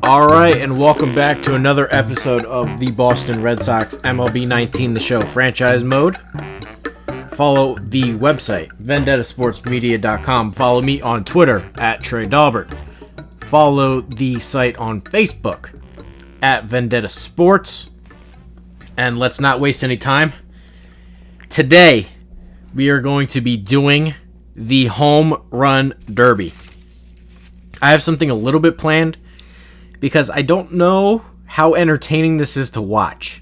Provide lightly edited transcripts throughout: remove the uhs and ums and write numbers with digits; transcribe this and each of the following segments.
All right, and welcome back to another episode of the Boston Red Sox MLB 19 The Show franchise mode. Follow the website, vendettasportsmedia.com. Follow me on Twitter, @TreyDalbert. Follow the site on Facebook, @Vendetta Sports. And let's not waste any time. Today, we are going to be doing the Home Run Derby. I have something a little bit planned, because I don't know how entertaining this is to watch.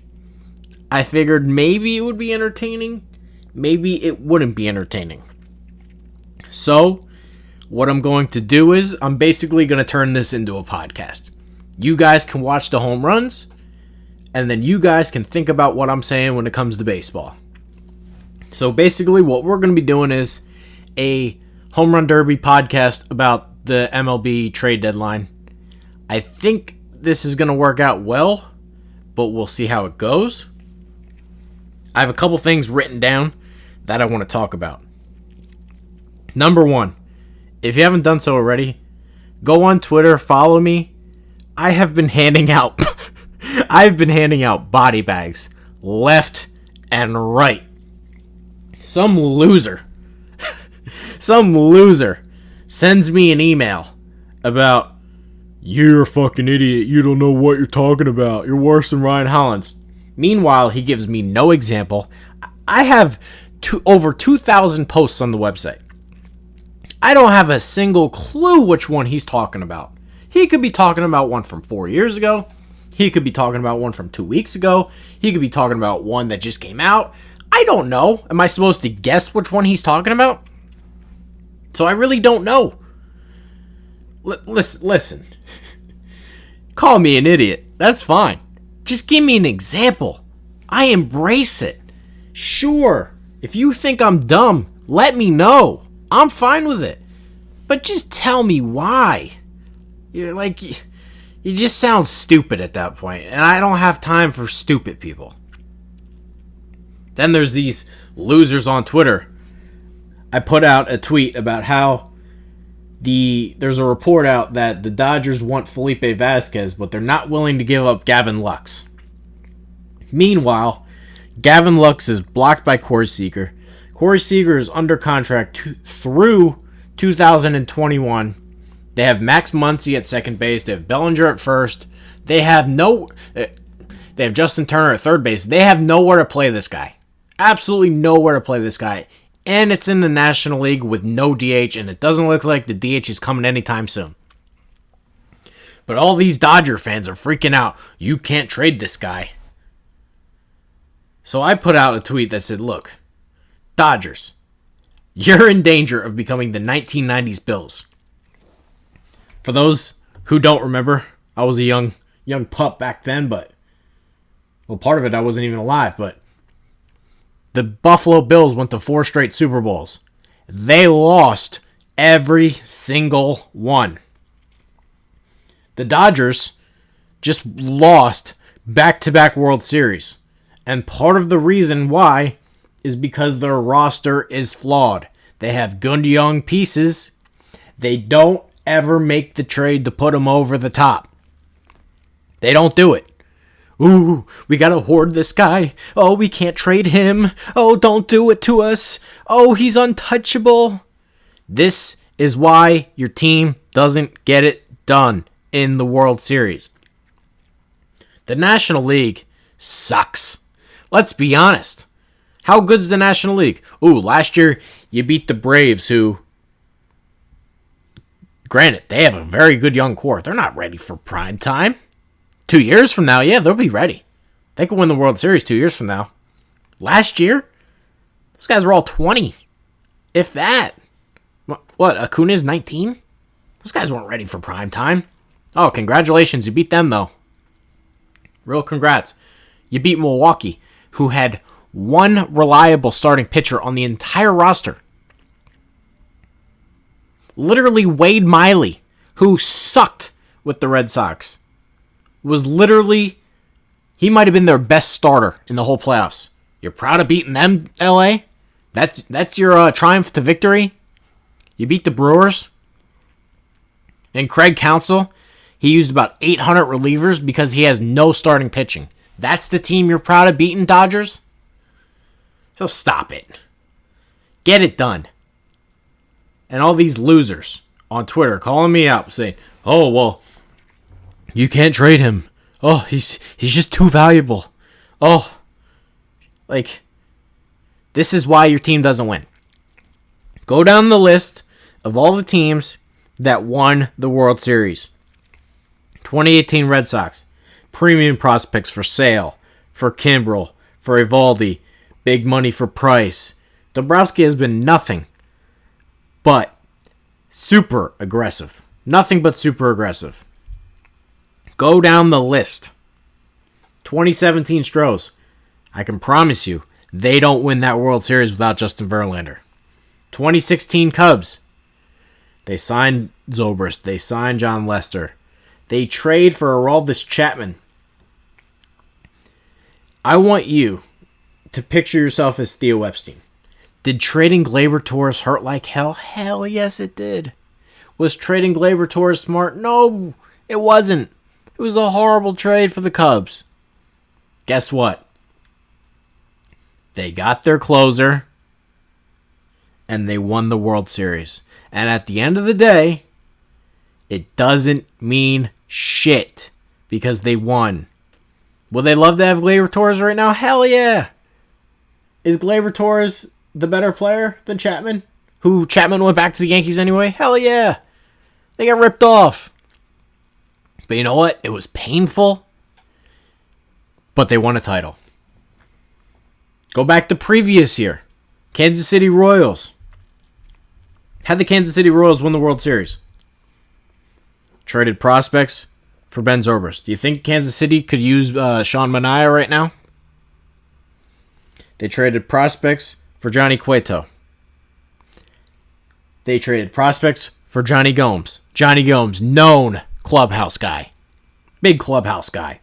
I figured maybe it would be entertaining, maybe it wouldn't be entertaining. So, what I'm going to do is, I'm basically going to turn this into a podcast. You guys can watch the home runs, and then you guys can think about what I'm saying when it comes to baseball. So basically what we're going to be doing is a home run derby podcast about the MLB Trade Deadline. I think this is going to work out well, but we'll see how it goes. I have a couple things written down that I want to talk about. Number one, if you haven't done so already, go on Twitter, follow me. I've been handing out body bags left and right. Some loser sends me an email about, "You're a fucking idiot. You don't know what you're talking about. You're worse than Ryan Hollins." Meanwhile, he gives me no example. I have over 2,000 posts on the website. I don't have a single clue which one he's talking about. He could be talking about one from 4 years ago. He could be talking about one from 2 weeks ago. He could be talking about one that just came out. I don't know. Am I supposed to guess which one he's talking about? So I really don't know. Listen. Call me an idiot. That's fine. Just give me an example. I embrace it. Sure, if you think I'm dumb, let me know. I'm fine with it. But just tell me why. You just sound stupid at that point, and I don't have time for stupid people. Then there's these losers on Twitter. I put out a tweet about how there's a report out that the Dodgers want Felipe Vasquez, but they're not willing to give up Gavin Lux. Meanwhile, Gavin Lux is blocked by Corey Seager. Corey Seager is under contract through 2021. They have Max Muncy at second base. They have Bellinger at first. They have Justin Turner at third base. They have nowhere to play this guy. Absolutely nowhere to play this guy. And it's in the National League with no DH, and it doesn't look like the DH is coming anytime soon. But all these Dodger fans are freaking out. You can't trade this guy. So I put out a tweet that said, look, Dodgers, you're in danger of becoming the 1990s Bills. For those who don't remember, I was a young pup back then, but, well, part of it I wasn't even alive, but the Buffalo Bills went to 4 straight Super Bowls. They lost every single one. The Dodgers just lost back-to-back World Series. And part of the reason why is because their roster is flawed. They have good young pieces. They don't ever make the trade to put them over the top. They don't do it. Ooh, we gotta hoard this guy. Oh, we can't trade him. Oh, don't do it to us. Oh, he's untouchable. This is why your team doesn't get it done in the World Series. The National League sucks. Let's be honest. How good's the National League? Ooh, last year you beat the Braves, who, granted, they have a very good young core. They're not ready for prime time. 2 years from now, yeah, they'll be ready. They could win the World Series 2 years from now. Last year, those guys were all 20. If that. What, Acuna's 19? Those guys weren't ready for prime time. Oh, congratulations, you beat them, though. Real congrats. You beat Milwaukee, who had one reliable starting pitcher on the entire roster. Literally Wade Miley, who sucked with the Red Sox, was literally, he might have been their best starter in the whole playoffs. You're proud of beating them, LA? That's your triumph to victory? You beat the Brewers? And Craig Counsell, he used about 800 relievers because he has no starting pitching. That's the team you're proud of beating, Dodgers? So stop it. Get it done. And all these losers on Twitter calling me out saying, oh, well, you can't trade him. Oh, he's just too valuable. Oh, like, this is why your team doesn't win. Go down the list of all the teams that won the World Series. 2018 Red Sox. Premium prospects for Sale, for Kimbrel, for Evaldi. Big money for Price. Dombrowski has been nothing but super aggressive. Nothing but super aggressive. Go down the list. 2017 Stros. I can promise you, they don't win that World Series without Justin Verlander. 2016 Cubs. They signed Zobrist. They signed John Lester. They trade for Aroldis Chapman. I want you to picture yourself as Theo Epstein. Did trading Gleyber Torres hurt like hell? Hell yes, it did. Was trading Gleyber Torres smart? No, it wasn't. It was a horrible trade for the Cubs. Guess what? They got their closer, and they won the World Series. And at the end of the day, it doesn't mean shit because they won. Would they love to have Gleyber Torres right now? Hell yeah. Is Gleyber Torres the better player than Chapman? Who Chapman went back to the Yankees anyway? Hell yeah. They got ripped off. But you know what? It was painful, but they won a title. Go back to previous year. Kansas City Royals. Had the Kansas City Royals win the World Series? Traded prospects for Ben Zobrist. Do you think Kansas City could use Sean Manaea right now? They traded prospects for Johnny Cueto. They traded prospects for Johnny Gomes. Johnny Gomes, known clubhouse guy. Big clubhouse guy.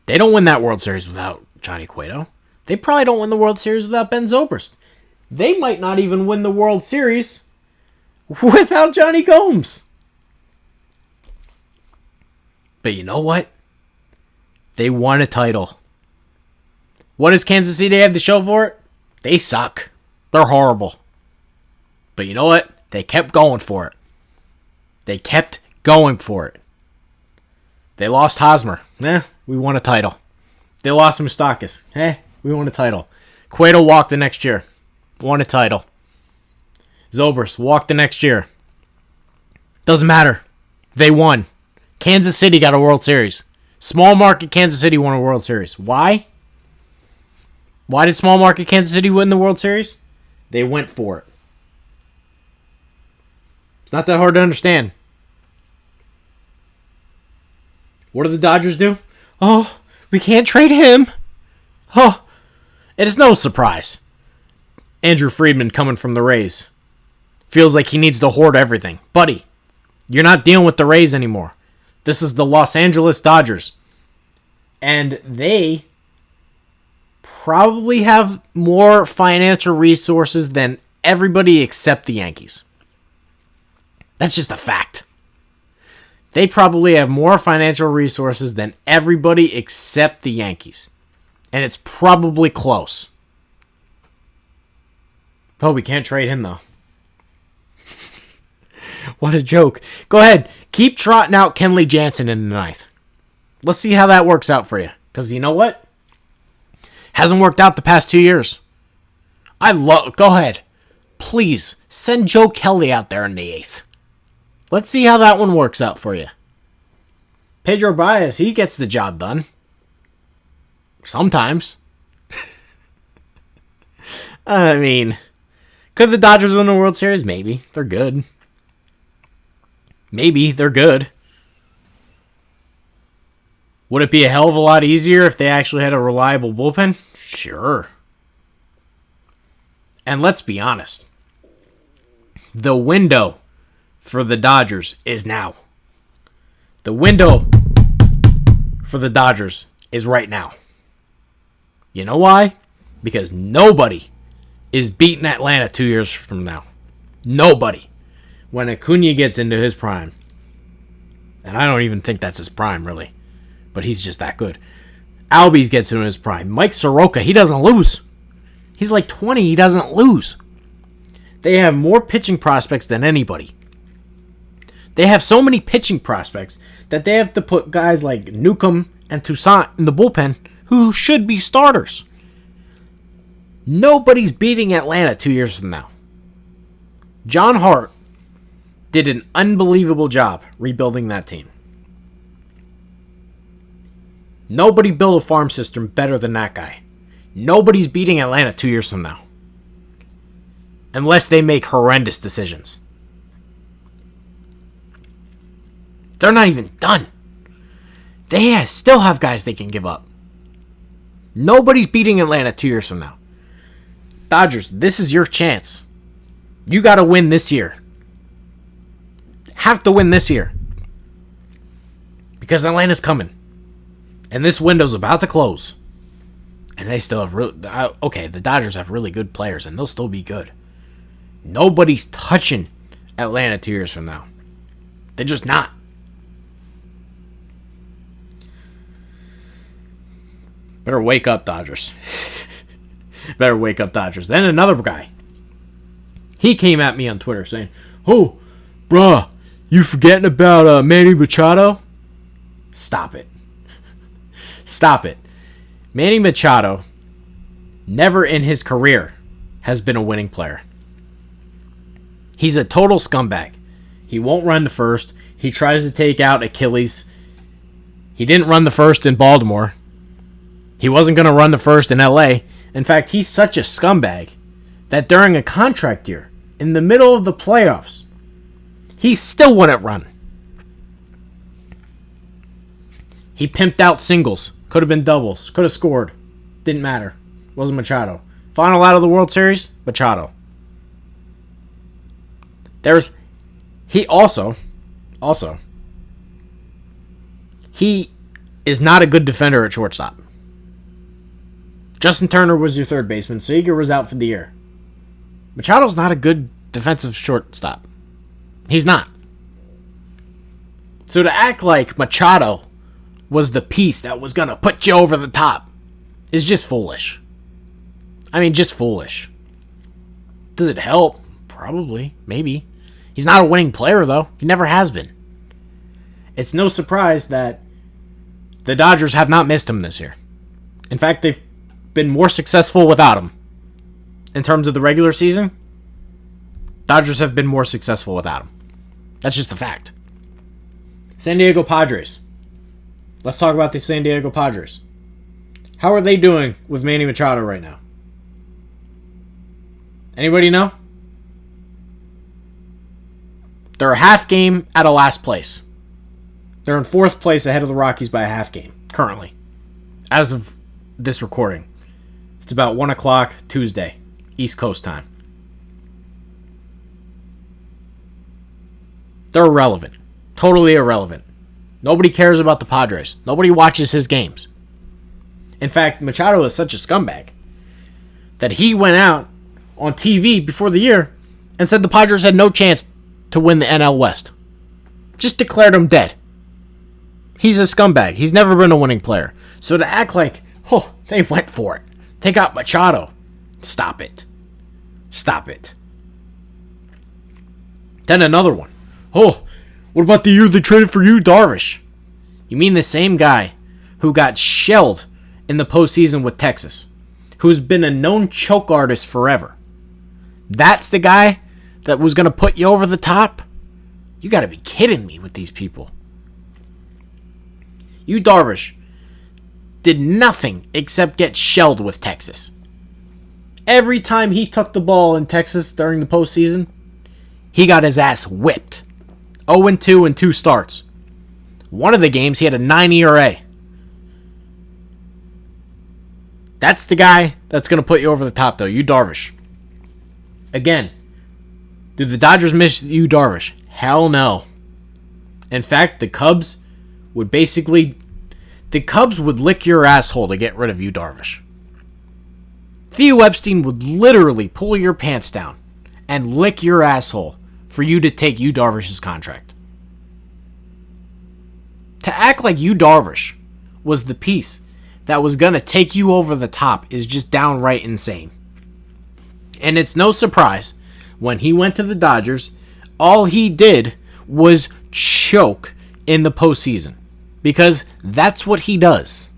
They don't win that World Series without Johnny Cueto. They probably don't win the World Series without Ben Zobrist. They might not even win the World Series without Johnny Gomes. But you know what? They won a title. What does Kansas City have to show for it? They suck. They're horrible. But you know what? They kept going for it. They kept going for it. They lost Hosmer. We won a title. They lost Moustakas. We won a title. Cueto walked the next year. Won a title. Zobrist walked the next year. Doesn't matter. They won. Kansas City got a World Series. Small market Kansas City won a World Series. Why? Why did small market Kansas City win the World Series? They went for it. It's not that hard to understand. What do the Dodgers do? Oh, we can't trade him. Oh, it is no surprise. Andrew Friedman coming from the Rays. Feels like he needs to hoard everything. Buddy, you're not dealing with the Rays anymore. This is the Los Angeles Dodgers. And they probably have more financial resources than everybody except the Yankees. That's just a fact. They probably have more financial resources than everybody except the Yankees. And it's probably close. Oh, we can't trade him, though. What a joke. Go ahead. Keep trotting out Kenley Jansen in the ninth. Let's see how that works out for you. Because you know what? Hasn't worked out the past 2 years. Go ahead. Please, send Joe Kelly out there in the eighth. Let's see how that one works out for you. Pedro Baez, he gets the job done. Sometimes. I mean, could the Dodgers win the World Series? Maybe. They're good. Maybe. They're good. Would it be a hell of a lot easier if they actually had a reliable bullpen? Sure. And let's be honest. The window for the Dodgers is now. The window for the Dodgers is right now. You know why? Because nobody is beating Atlanta 2 years from now. Nobody. When Acuna gets into his prime. And I don't even think that's his prime, really. But he's just that good. Albies gets in his prime. Mike Soroka, he doesn't lose. He's like 20, he doesn't lose. They have more pitching prospects than anybody. They have so many pitching prospects that they have to put guys like Newcomb and Toussaint in the bullpen who should be starters. Nobody's beating Atlanta 2 years from now. John Hart did an unbelievable job rebuilding that team. Nobody built a farm system better than that guy. Nobody's beating Atlanta 2 years from now. Unless they make horrendous decisions. They're not even done. They still have guys they can give up. Nobody's beating Atlanta 2 years from now. Dodgers, this is your chance. You got to win this year. Have to win this year. Because Atlanta's coming. And this window's about to close. And they still have the Dodgers have really good players, and they'll still be good. Nobody's touching Atlanta 2 years from now. They're just not. Better wake up, Dodgers. Better wake up, Dodgers. Then another guy. He came at me on Twitter saying, "Oh, bruh, you forgetting about Manny Machado?" Stop it. Stop it. Manny Machado never in his career has been a winning player. He's a total scumbag. He won't run the first. He tries to take out Achilles. He didn't run the first in Baltimore. He wasn't going to run the first in LA. In fact, he's such a scumbag that during a contract year, in the middle of the playoffs, he still wouldn't run. He pimped out singles. Could have been doubles. Could have scored. Didn't matter. Wasn't Machado. Final out of the World Series, Machado. He is not a good defender at shortstop. Justin Turner was your third baseman. Seager was out for the year. Machado's not a good defensive shortstop. He's not. So to act like Machado was the piece that was going to put you over the top is just foolish. I mean, just foolish. Does it help? Probably. Maybe. He's not a winning player, though. He never has been. It's no surprise that the Dodgers have not missed him this year. In fact, they've been more successful without him. In terms of the regular season, Dodgers have been more successful without him. That's just a fact. San Diego Padres. Let's talk about the San Diego Padres. How are they doing with Manny Machado right now? Anybody know? They're a half game out of last place. They're in fourth place ahead of the Rockies by a half game, currently. As of this recording. It's about 1 o'clock Tuesday, East Coast time. They're irrelevant. Totally irrelevant. Nobody cares about the Padres. Nobody watches his games. In fact, Machado is such a scumbag that he went out on TV before the year and said the Padres had no chance to win the NL West. Just declared them dead. He's a scumbag. He's never been a winning player. So to act like, oh, they went for it. They got Machado. Stop it. Stop it. Then another one. Oh, what about the year they traded for you, Darvish? You mean the same guy who got shelled in the postseason with Texas, who's been a known choke artist forever? That's the guy that was going to put you over the top? You got to be kidding me with these people. You, Darvish, did nothing except get shelled with Texas. Every time he took the ball in Texas during the postseason, he got his ass whipped. 0-2 in 2 starts. One of the games, he had a 9 ERA. That's the guy that's going to put you over the top, though. You, Darvish. Again, do the Dodgers miss you, Darvish? Hell no. In fact, the Cubs would lick your asshole to get rid of you, Darvish. Theo Epstein would literally pull your pants down and lick your asshole for you to take you, Darvish's contract. To act like Yu Darvish was the piece that was going to take you over the top is just downright insane. And it's no surprise when he went to the Dodgers, all he did was choke in the postseason. Because that's what he does.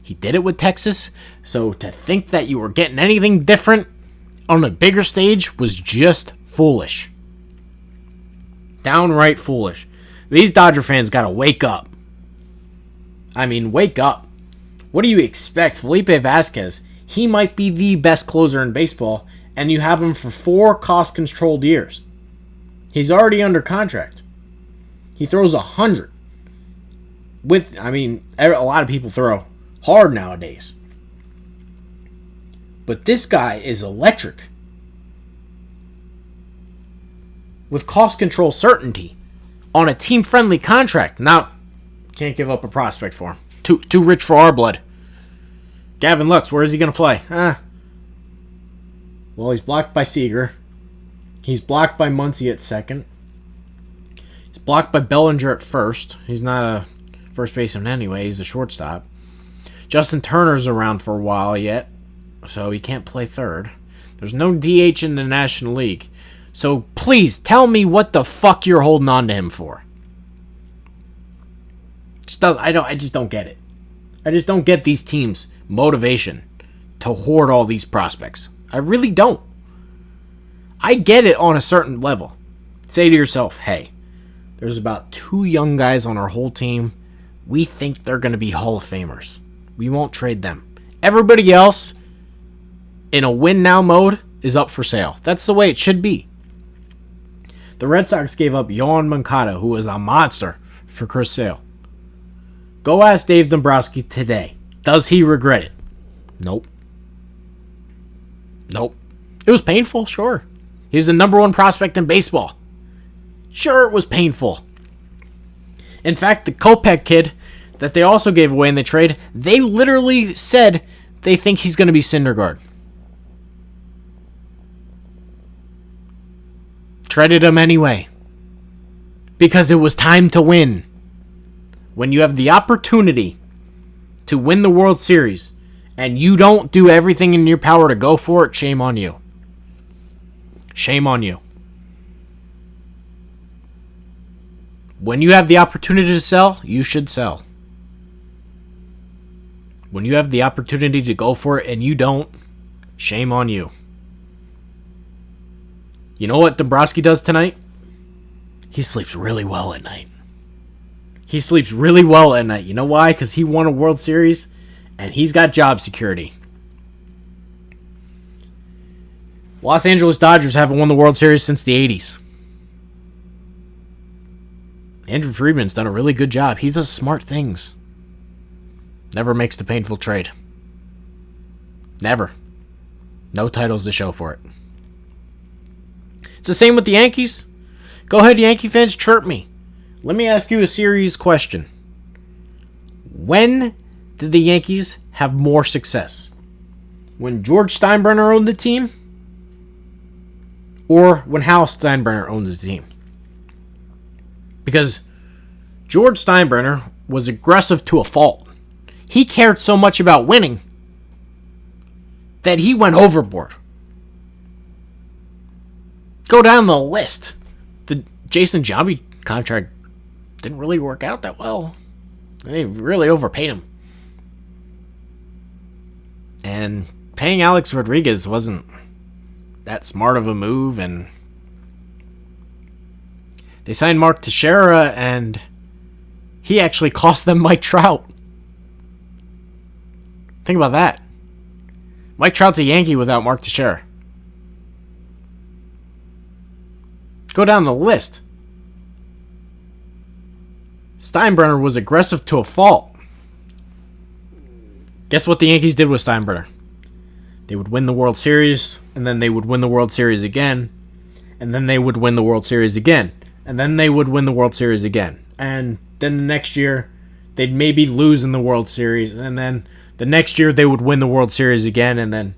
He did it with Texas, so to think that you were getting anything different on a bigger stage was just foolish. Downright foolish. These Dodger fans gotta wake up. I mean, wake up. What do you expect? Felipe Vasquez, he might be the best closer in baseball, and you have him for 4 cost-controlled years. He's already under contract. He throws 100. A lot of people throw hard nowadays. But this guy is electric. With cost control certainty. On a team-friendly contract. Now, can't give up a prospect for him. Too rich for our blood. Gavin Lux, where is he going to play? Well, he's blocked by Seager. He's blocked by Muncy at second. He's blocked by Bellinger at first. He's not a first baseman anyway. He's a shortstop. Justin Turner's around for a while yet, so he can't play third. There's no DH in the National League. So please tell me what the fuck you're holding on to him for. I just don't get it. I just don't get these teams' motivation to hoard all these prospects. I really don't. I get it on a certain level. Say to yourself, hey, there's about 2 young guys on our whole team. We think they're going to be Hall of Famers. We won't trade them. Everybody else, in a win-now mode, is up for sale. That's the way it should be. The Red Sox gave up Yohan Moncada, who is a monster, for Chris Sale. Go ask Dave Dombrowski today. Does he regret it? Nope. It was painful, sure. He was the number 1 prospect in baseball. Sure, it was painful. In fact, the Kopech kid that they also gave away in the trade, they literally said they think he's going to be Syndergaard. Traded him anyway. Because it was time to win. When you have the opportunity to win the World Series and you don't do everything in your power to go for it, shame on you. Shame on you. When you have the opportunity to sell, you should sell. When you have the opportunity to go for it and you don't, shame on you. You know what Dombrowski does tonight? He sleeps really well at night. He sleeps really well at night. You know why? Because he won a World Series and he's got job security. Los Angeles Dodgers haven't won the World Series since the 80s. Andrew Friedman's done a really good job. He does smart things. Never makes the painful trade. Never. No titles to show for it. It's the same with the Yankees. Go ahead, Yankee fans, chirp me. Let me ask you a serious question. When did the Yankees have more success? When George Steinbrenner owned the team? Or when Hal Steinbrenner owned the team? Because George Steinbrenner was aggressive to a fault. He cared so much about winning that he went overboard. Go down the list. The Jason Giambi contract didn't really work out that well. They really overpaid him. And paying Alex Rodriguez wasn't that smart of a move, and they signed Mark Teixeira, and he actually cost them Mike Trout. Think about that. Mike Trout's a Yankee without Mark Teixeira. Go down the list. Steinbrenner was aggressive to a fault. Guess what the Yankees did with Steinbrenner? They would win the World Series, and then they would win the World Series again, and then they would win the World Series again, and then they would win the World Series again. And then the next year, they'd maybe lose in the World Series, and then the next year they would win the World Series again, and then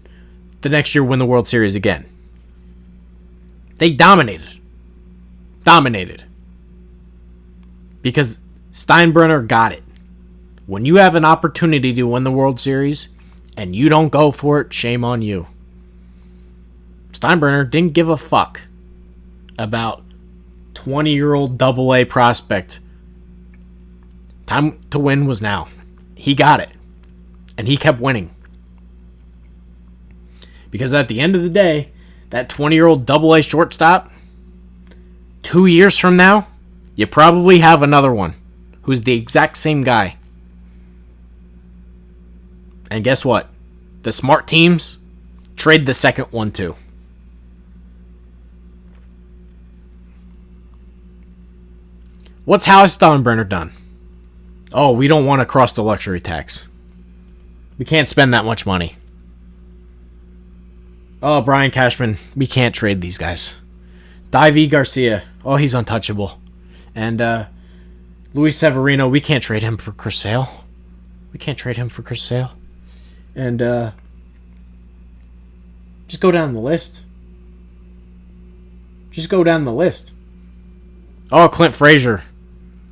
the next year win the World Series again. They dominated. Because Steinbrenner got it. When you have an opportunity to win the World Series and you don't go for it, shame on you. Steinbrenner didn't give a fuck about 20-year-old AA prospect. Time to win was now. He got it. And he kept winning. Because at the end of the day, that 20-year-old AA shortstop, 2 years from now, you probably have another one who's the exact same guy. And guess what? The smart teams trade the second one too. What's Hal Steinbrenner done? Oh, we don't want to cross the luxury tax. We can't spend that much money. Oh, Brian Cashman, we can't trade these guys. Davy Garcia, oh, he's untouchable. And Luis Severino, we can't trade him for Chris Sale. We can't trade him for Chris Sale. And just go down the list. Just go down the list. Oh, Clint Frazier.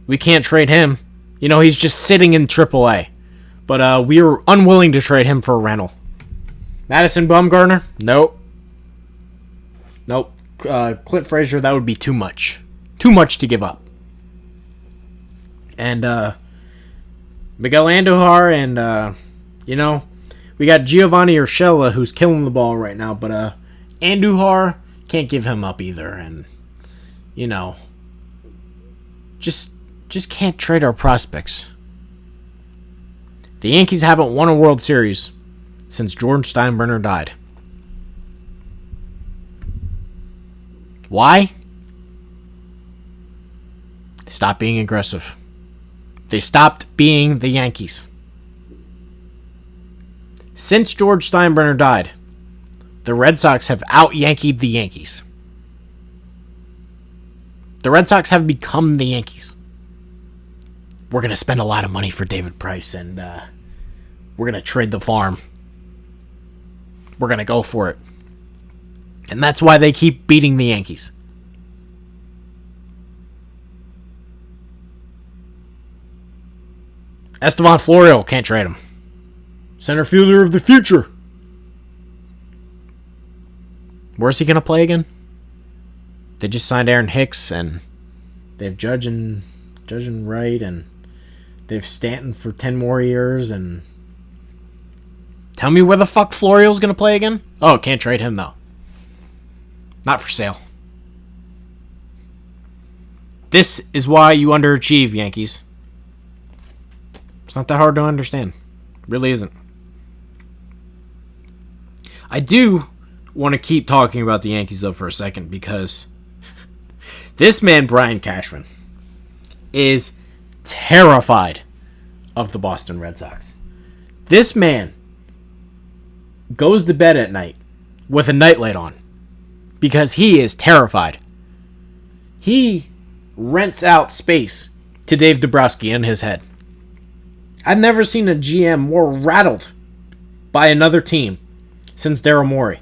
We can't trade him. You know, he's just sitting in AAA. But we are unwilling to trade him for a rental. Madison Bumgarner? Nope. Nope. Clint Frazier, that would be too much. Too much to give up. And Miguel Andujar and, you know, we got Giovanni Urshela who's killing the ball right now. But Andujar, can't give him up either. And, you know, just can't trade our prospects. The Yankees haven't won a World Series since George Steinbrenner died. Why? They stopped being aggressive. They stopped being the Yankees. Since George Steinbrenner died, the Red Sox have out-Yankied the Yankees. The Red Sox have become the Yankees. We're going to spend a lot of money for David Price, and we're going to trade the farm. We're going to go for it. And that's why they keep beating the Yankees. Estevan Florial, can't trade him. Center fielder of the future. Where's he going to play again? They just signed Aaron Hicks, and they have Judge and Wright, and they have Stanton for 10 more years, and tell me where the fuck Florial's going to play again? Oh, can't trade him, though. Not for sale. This is why you underachieve, Yankees. It's not that hard to understand. It really isn't. I do want to keep talking about the Yankees, though, for a second, because this man, Brian Cashman, is terrified of the Boston Red Sox. This man goes to bed at night with a nightlight on because he is terrified. He rents out space to Dave Dombrowski in his head. I've never seen a GM more rattled by another team since Daryl Morey.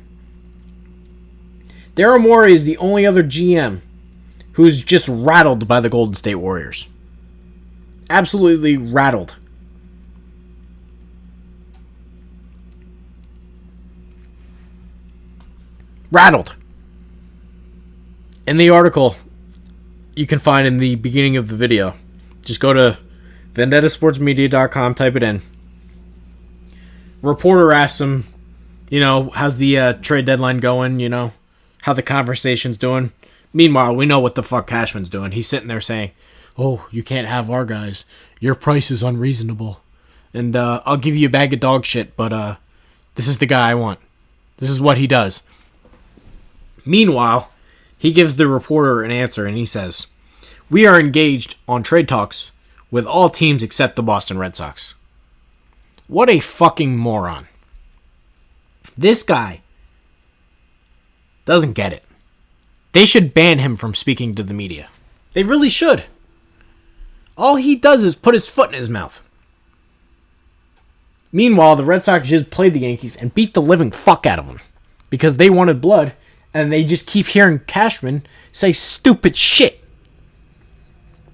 Daryl Morey is the only other GM who's just rattled by the Golden State Warriors. Absolutely rattled. Rattled. In the article you can find in the beginning of the video, just go to vendettasportsmedia.com, type it in. Reporter asks him, you know, how's the trade deadline going, you know, how the conversation's doing. Meanwhile, we know what the fuck Cashman's doing. He's sitting there saying, oh, you can't have our guys. Your price is unreasonable. And I'll give you a bag of dog shit, but this is the guy I want. This is what he does. Meanwhile, he gives the reporter an answer, and he says, we are engaged on trade talks with all teams except the Boston Red Sox. What a fucking moron. This guy doesn't get it. They should ban him from speaking to the media. They really should. All he does is put his foot in his mouth. Meanwhile, the Red Sox just played the Yankees and beat the living fuck out of them because they wanted blood, and they just keep hearing Cashman say stupid shit.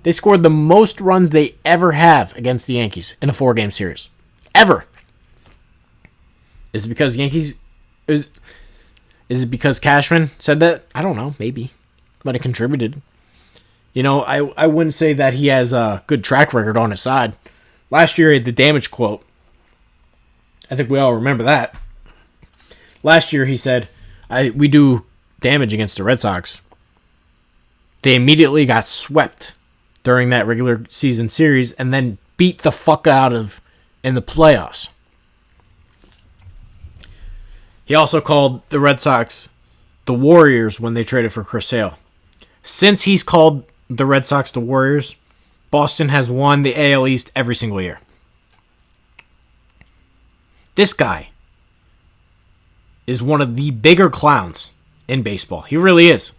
They scored the most runs they ever have against the Yankees in a 4-game series. Ever. Is it because Yankees... Is it because Cashman said that? I don't know. Maybe. Might have contributed. You know, I wouldn't say that he has a good track record on his side. Last year, he had the damage quote. I think we all remember that. Last year, he said, we do damage against the Red Sox. They immediately got swept during that regular season series and then beat the fuck out of in the playoffs. He also called the Red Sox the Warriors when they traded for Chris Sale. Since he's called the Red Sox the Warriors, Boston has won the AL East every single year. This guy is one of the bigger clowns in baseball. He really is.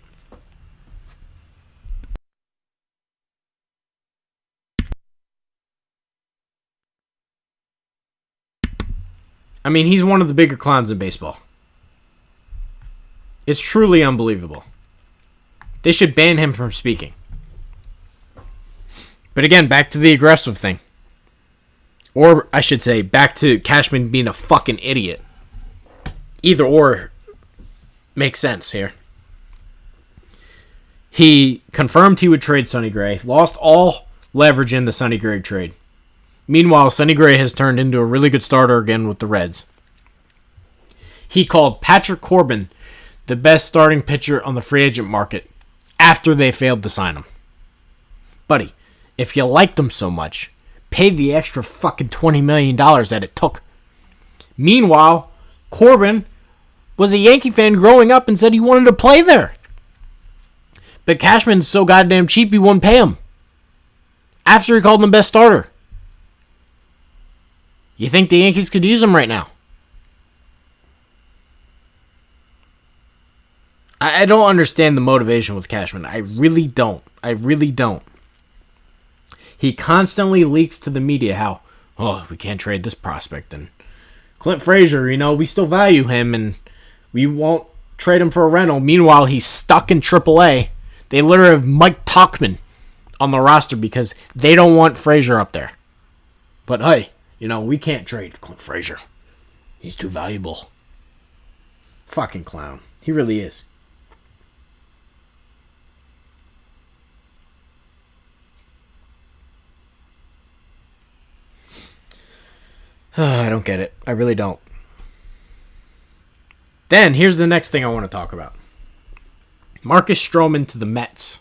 I mean, he's one of the bigger clowns in baseball. It's truly unbelievable. They should ban him from speaking. But again, back to the aggressive thing. Or, I should say, back to Cashman being a fucking idiot. Either or makes sense here. He confirmed he would trade Sonny Gray. Lost all leverage in the Sonny Gray trade. Meanwhile, Sonny Gray has turned into a really good starter again with the Reds. He called Patrick Corbin the best starting pitcher on the free agent market after they failed to sign him. Buddy, if you liked him so much, pay the extra fucking $20 million that it took. Meanwhile, Corbin was a Yankee fan growing up and said he wanted to play there. But Cashman's so goddamn cheap he wouldn't pay him. After he called him best starter. You think the Yankees could use him right now? I don't understand the motivation with Cashman. I really don't. He constantly leaks to the media how, we can't trade this prospect. And Clint Frazier, we still value him and we won't trade him for a rental. Meanwhile, he's stuck in AAA. They literally have Mike Tauchman on the roster because they don't want Frazier up there. But hey, we can't trade Clint Frazier. He's too valuable. Fucking clown. He really is. I don't get it. I really don't. Then, here's the next thing I want to talk about. Marcus Stroman to the Mets.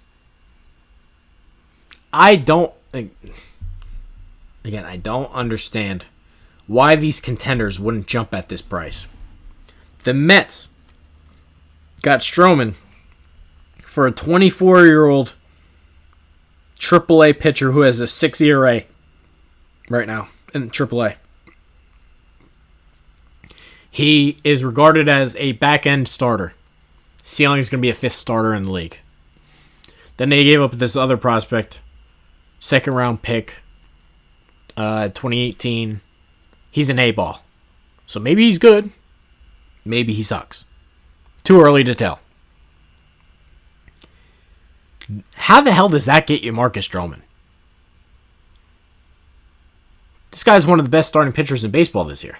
I don't understand why these contenders wouldn't jump at this price. The Mets got Stroman for a 24-year-old AAA pitcher who has a 6 ERA right now in AAA. He is regarded as a back-end starter. Ceiling is going to be a 5th starter in the league. Then they gave up this other prospect, second-round pick, 2018. He's an A-ball. So maybe he's good. Maybe he sucks. Too early to tell. How the hell does that get you Marcus Stroman? This guy's one of the best starting pitchers in baseball this year.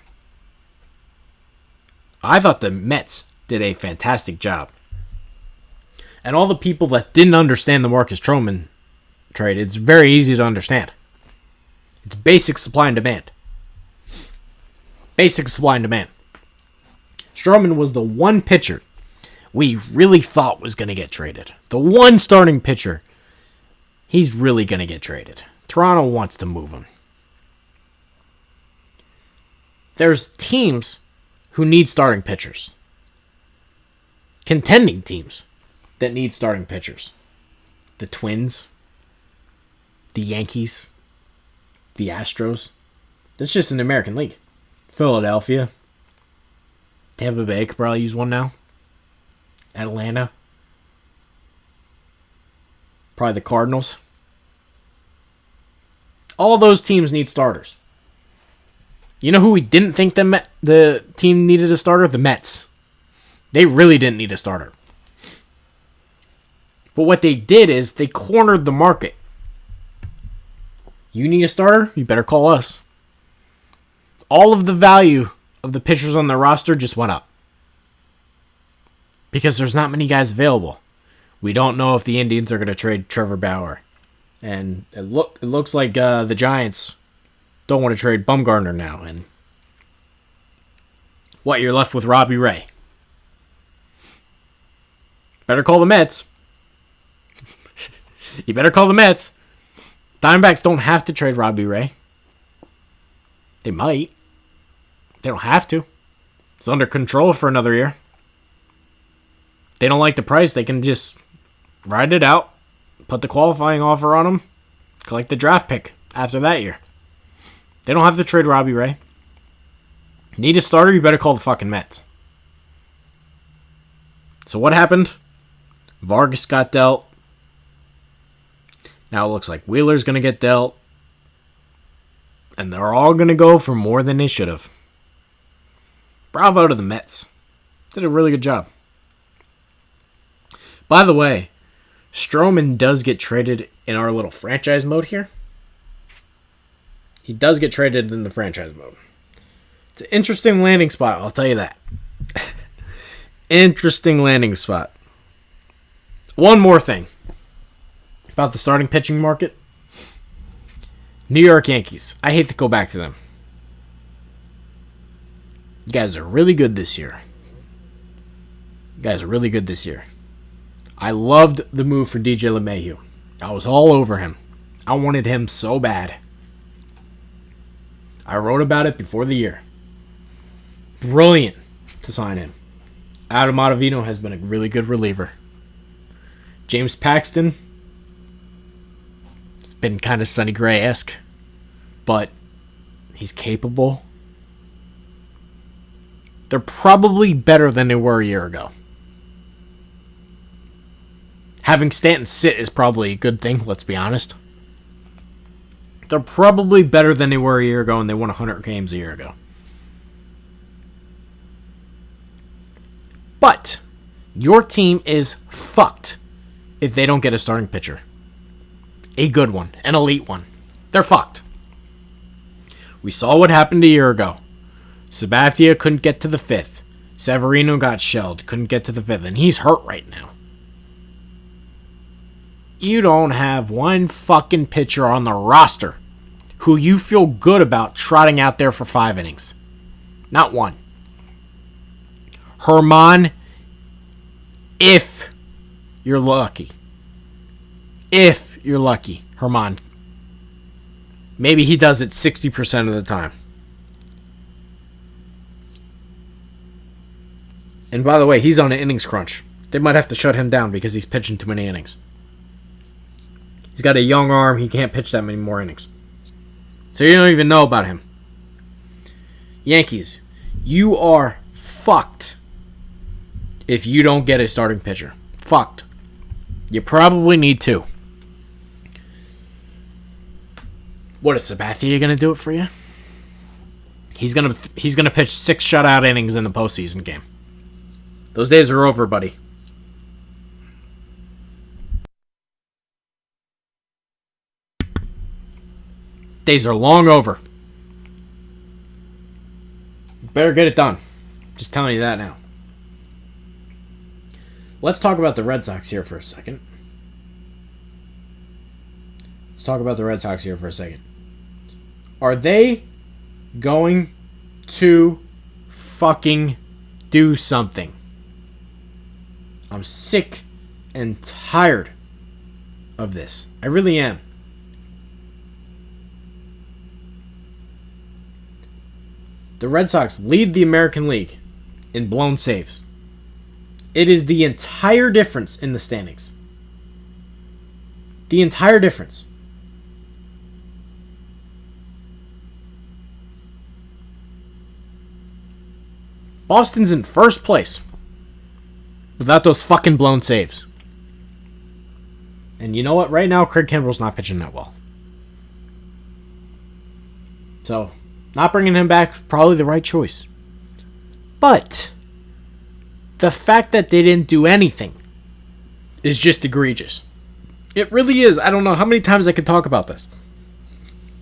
I thought the Mets did a fantastic job. And all the people that didn't understand the Marcus Stroman trade, it's very easy to understand. It's basic supply and demand. Basic supply and demand. Stroman was the one pitcher we really thought was going to get traded. The one starting pitcher. He's really going to get traded. Toronto wants to move him. There's teams who need starting pitchers. Contending teams that need starting pitchers. The Twins. The Yankees. The Astros. That's just an American League. Philadelphia. Tampa Bay could probably use one now. Atlanta. Probably the Cardinals. All those teams need starters. You know who we didn't think the team needed a starter? The Mets. They really didn't need a starter. But what they did is they cornered the market. You need a starter? You better call us. All of the value of the pitchers on the roster just went up. Because there's not many guys available. We don't know if the Indians are going to trade Trevor Bauer. And it looks like the Giants don't want to trade Bumgarner now. And what, you're left with Robbie Ray. Better call the Mets. You better call the Mets. Diamondbacks don't have to trade Robbie Ray. They might. They don't have to. It's under control for another year. They don't like the price, they can just ride it out, put the qualifying offer on him, collect the draft pick after that year. They don't have to trade Robbie Ray. Need a starter? You better call the fucking Mets. So what happened? Vargas got dealt. Now it looks like Wheeler's going to get dealt. And they're all going to go for more than they should have. Bravo to the Mets. Did a really good job. By the way, Stroman does get traded in our little franchise mode here. He does get traded in the franchise mode. It's an interesting landing spot, I'll tell you that. Interesting landing spot. One more thing about the starting pitching market. New York Yankees. I hate to go back to them. You guys are really good this year. I loved the move for DJ LeMahieu. I was all over him. I wanted him so bad. I wrote about it before the year. Brilliant to sign him. Adam Ottavino has been a really good reliever. James Paxton, it's been kind of Sonny Gray-esque, but he's capable. They're probably better than they were a year ago. Having Stanton sit is probably a good thing, let's be honest. They're probably better than they were a year ago, and they won 100 games a year ago. But your team is fucked if they don't get a starting pitcher. A good one, an elite one. They're fucked. We saw what happened a year ago. Sabathia couldn't get to the fifth. Severino got shelled, couldn't get to the fifth, and he's hurt right now. You don't have one fucking pitcher on the roster who you feel good about trotting out there for 5 innings. Not one. Herman, if you're lucky. Herman. Maybe he does it 60% of the time. And by the way, he's on an innings crunch. They might have to shut him down because he's pitching too many innings. He's got a young arm. He can't pitch that many more innings. So you don't even know about him. Yankees, you are fucked if you don't get a starting pitcher. Fucked. You probably need 2. What is Sabathia going to do it for you? He's gonna pitch 6 shutout innings in the postseason game. Those days are over, buddy. Days are long over. Better get it done. Just telling you that now. Let's talk about the Red Sox here for a second. Are they going to fucking do something? I'm sick and tired of this. I really am. The Red Sox lead the American League in blown saves. It is the entire difference in the standings. The entire difference. Boston's in first place without those fucking blown saves. And you know what? Right now, Craig Kimbrell's not pitching that well. So, not bringing him back, probably the right choice. But the fact that they didn't do anything is just egregious. It really is. I don't know how many times I could talk about this.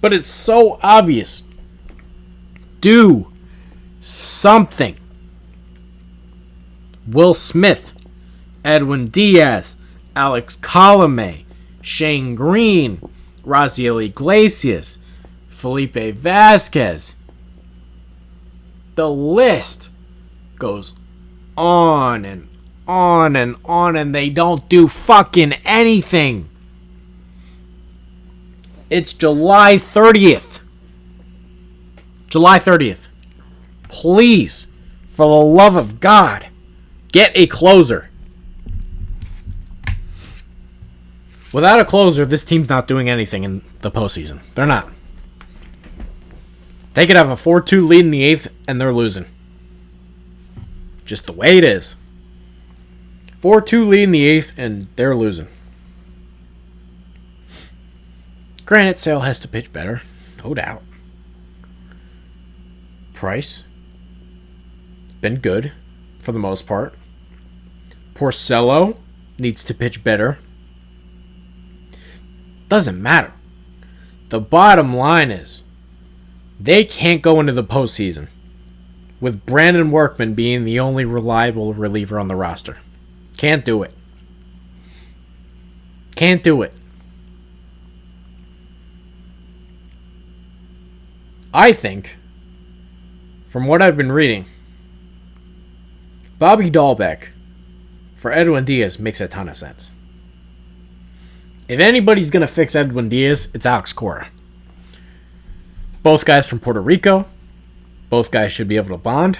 But it's so obvious. Do something. Will Smith, Edwin Diaz, Alex Colomé, Shane Green, Raziel Iglesias, Felipe Vasquez. The list goes on and on and on, and they don't do fucking anything. It's July 30th. July 30th. Please, for the love of God, get a closer. Without a closer, this team's not doing anything in the postseason. They're not. They could have a 4-2 lead in the 8th, and they're losing. Just the way it is. 4-2 lead in the 8th, and they're losing. Granted, Sale has to pitch better. No doubt. Price. Been good, for the most part. Porcello needs to pitch better. Doesn't matter. The bottom line is, they can't go into the postseason with Brandon Workman being the only reliable reliever on the roster. Can't do it. Can't do it. I think, from what I've been reading, Bobby Dahlbeck for Edwin Diaz makes a ton of sense. If anybody's going to fix Edwin Diaz, it's Alex Cora. Both guys from Puerto Rico. Both guys should be able to bond.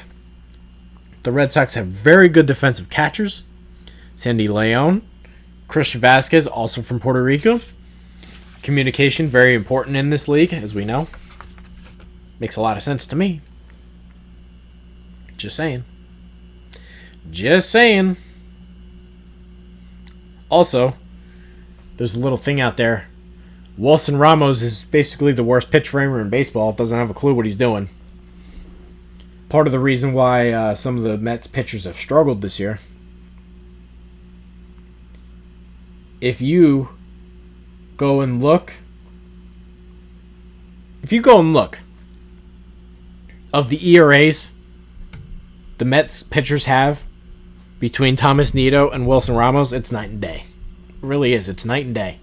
The Red Sox have very good defensive catchers. Sandy Leon. Christian Vasquez, also from Puerto Rico. Communication, very important in this league, as we know. Makes a lot of sense to me. Just saying. Just saying. Also, there's a little thing out there. Wilson Ramos is basically the worst pitch framer in baseball. Doesn't have a clue what he's doing. Part of the reason why some of the Mets pitchers have struggled this year. If you go and look of the ERAs the Mets pitchers have between Thomas Nido and Wilson Ramos, it's night and day. It really is. It's night and day.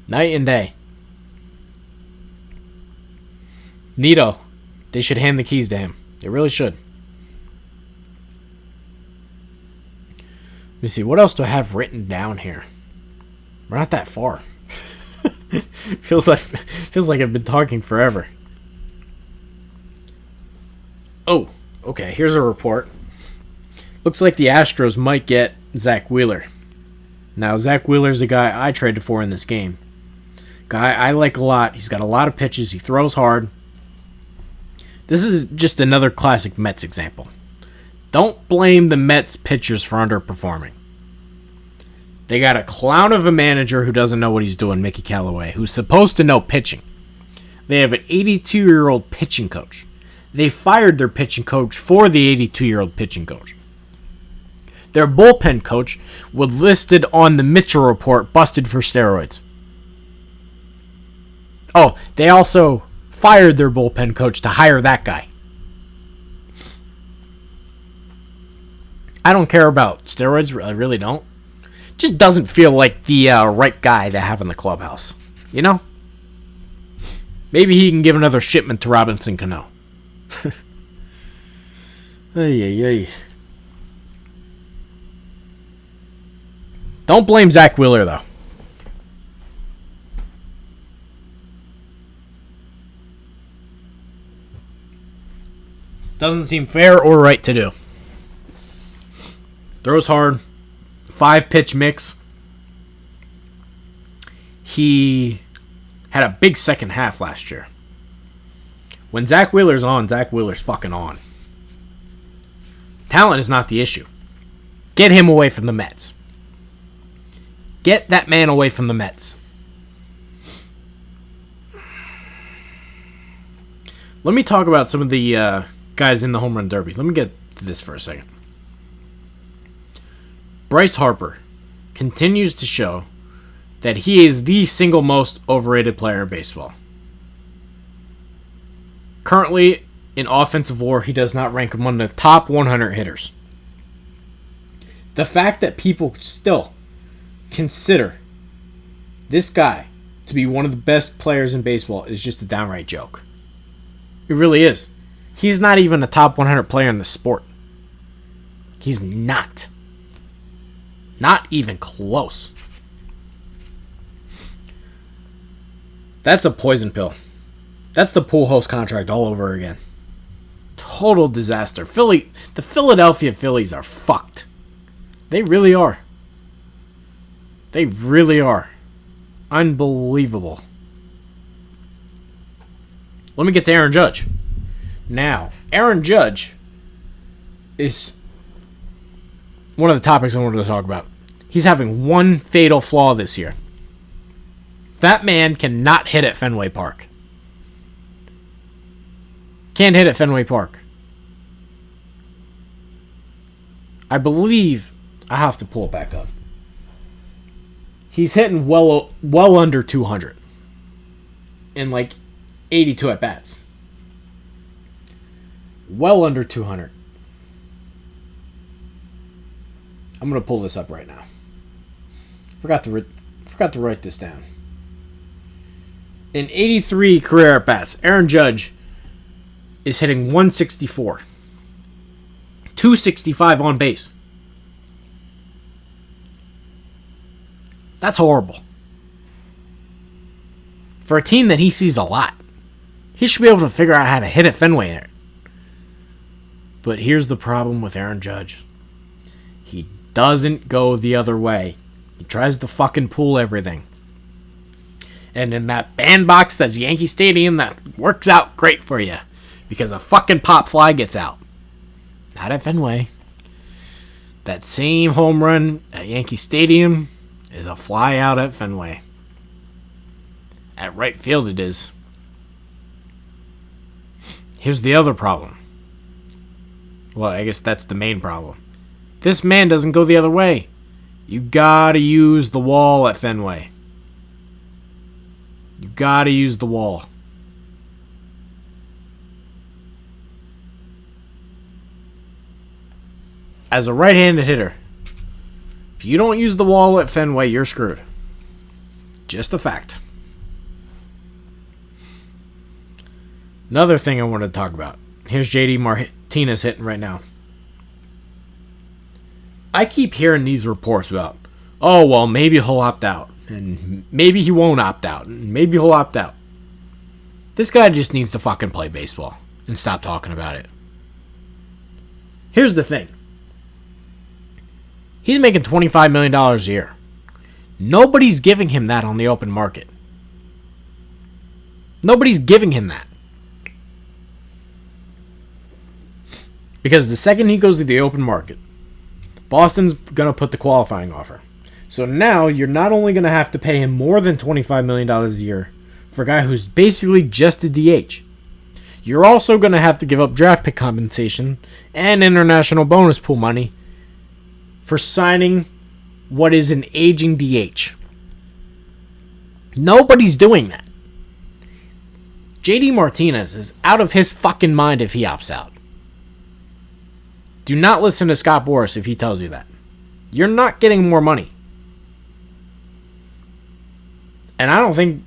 Night and day. Nido, they should hand the keys to him. They really should. Let me see. What else do I have written down here? We're not that far. feels like I've been talking forever. Oh, okay. Here's a report. Looks like the Astros might get Zach Wheeler. Now, Zach Wheeler's a guy I traded for in this game. Guy I like a lot. He's got a lot of pitches. He throws hard. This is just another classic Mets example. Don't blame the Mets pitchers for underperforming. They got a clown of a manager who doesn't know what he's doing, Mickey Callaway, who's supposed to know pitching. They have an 82-year-old pitching coach. They fired their pitching coach for the 82-year-old pitching coach. Their bullpen coach was listed on the Mitchell report, busted for steroids. Oh, they also fired their bullpen coach to hire that guy. I don't care about steroids, I really don't. Just doesn't feel like the right guy to have in the clubhouse. You know? Maybe he can give another shipment to Robinson Cano. Ay. Don't blame Zach Wheeler, though. Doesn't seem fair or right to do. Throws hard. 5-pitch mix. He had a big second half last year. When Zach Wheeler's on, Zach Wheeler's fucking on. Talent is not the issue. Get him away from the Mets. Get that man away from the Mets. Let me talk about some of the guys in the home run derby. Let me get to this for a second. Bryce Harper continues to show that he is the single most overrated player in baseball. Currently, in offensive WAR, he does not rank among the top 100 hitters. The fact that people still consider this guy to be one of the best players in baseball is just a downright joke. It really is. He's not even a top 100 player in the sport. He's not. Not even close. That's a poison pill. That's the Pujols contract all over again. Total disaster. The Philadelphia Phillies are fucked. They really are. They really are. Unbelievable. Let me get to Aaron Judge. Now, Aaron Judge is one of the topics I wanted to talk about. He's having one fatal flaw this year. That man cannot hit at Fenway Park. Can't hit at Fenway Park. I believe I have to pull it back up. He's hitting well under 200 in like 82 at bats. Well under 200. I'm gonna pull this up right now. Forgot to write this down. In 83 career at bats, Aaron Judge is hitting 164. 265 on base. That's horrible. For a team that he sees a lot, he should be able to figure out how to hit at Fenway in it. But here's the problem with Aaron Judge. He doesn't go the other way. He tries to fucking pull everything. And in that bandbox that's Yankee Stadium, that works out great for you. Because a fucking pop fly gets out. Not at Fenway. That same home run at Yankee Stadium is a fly out at Fenway. At right field it is. Here's the other problem. Well, I guess that's the main problem. This man doesn't go the other way. You gotta use the wall at Fenway. You gotta use the wall. As a right-handed hitter, if you don't use the wall at Fenway, you're screwed. Just a fact. Another thing I wanted to talk about. Here's JD Martinez hitting right now. I keep hearing these reports about, oh, well, maybe he'll opt out. And maybe he won't opt out. And maybe he'll opt out. This guy just needs to fucking play baseball and stop talking about it. Here's the thing. He's making $25 million a year. Nobody's giving him that on the open market. Nobody's giving him that. Because the second he goes to the open market, Boston's going to put the qualifying offer. So now you're not only going to have to pay him more than $25 million a year for a guy who's basically just a DH. You're also going to have to give up draft pick compensation and international bonus pool money for signing what is an aging DH. Nobody's doing that. JD Martinez is out of his fucking mind if he opts out. Do not listen to Scott Boras if he tells you that. You're not getting more money. And I don't think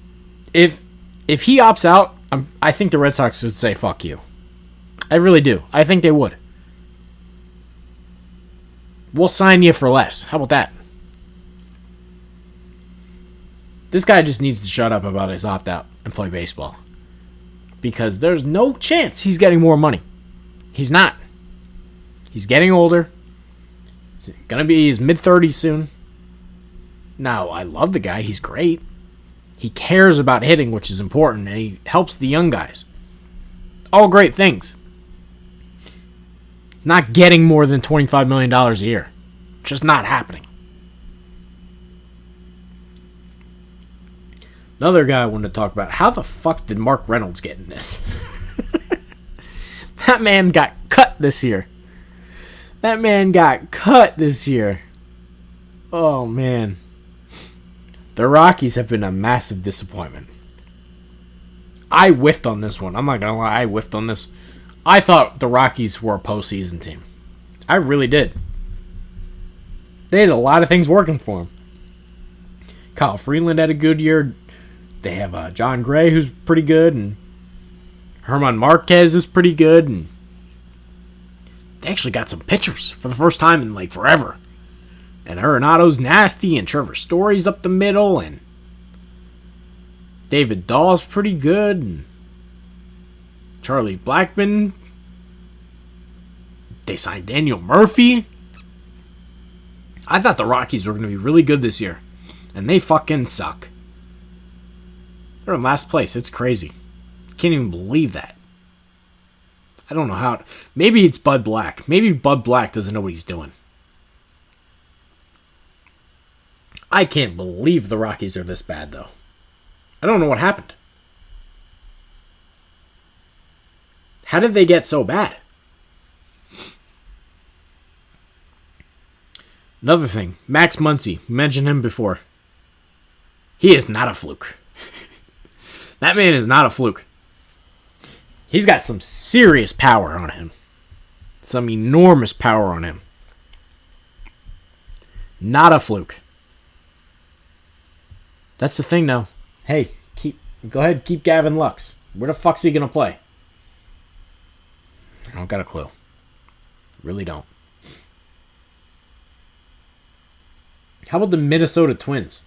if he opts out, I think the Red Sox would say fuck you. I really do. I think they would. We'll sign you for less. How about that? This guy just needs to shut up about his opt-out and play baseball. Because there's no chance he's getting more money. He's not. He's getting older. He's going to be his mid-30s soon. Now, I love the guy. He's great. He cares about hitting, which is important, and he helps the young guys. All great things. Not getting more than $25 million a year. Just not happening. Another guy I wanted to talk about. How the fuck did Mark Reynolds get in this? That man got cut this year. Oh, man. The Rockies have been a massive disappointment. I whiffed on this one. I'm not going to lie. I whiffed on this. I thought the Rockies were a postseason team. I really did. They had a lot of things working for them. Kyle Freeland had a good year. They have John Gray, who's pretty good, and Herman Marquez is pretty good, and they actually got some pitchers for the first time in like forever. And Arenado's nasty, and Trevor Story's up the middle, and David Dahl's pretty good, and Charlie Blackmon. They signed Daniel Murphy. I thought the Rockies were going to be really good this year, and they fucking suck. They're in last place. It's crazy. Can't even believe that. I don't know how. Maybe it's Bud Black. Maybe Bud Black doesn't know what he's doing. I can't believe the Rockies are this bad, though. I don't know what happened. How did they get so bad? Another thing, Max Muncy. Mentioned him before. He is not a fluke. That man is not a fluke. He's got some serious power on him. Some enormous power on him. Not a fluke. That's the thing, though. Hey, go ahead, keep Gavin Lux. Where the fuck's he gonna play? I don't got a clue. Really don't. How about the Minnesota Twins?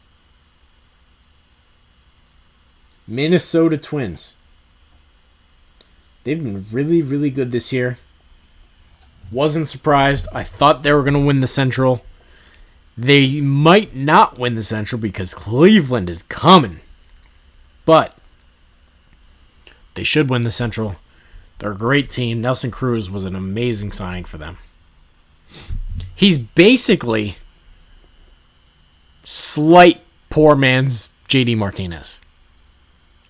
Minnesota Twins. They've been really, really good this year. Wasn't surprised. I thought they were going to win the Central. They might not win the Central because Cleveland is coming. But they should win the Central. They're a great team. Nelson Cruz was an amazing signing for them. He's basically slight poor man's JD Martinez.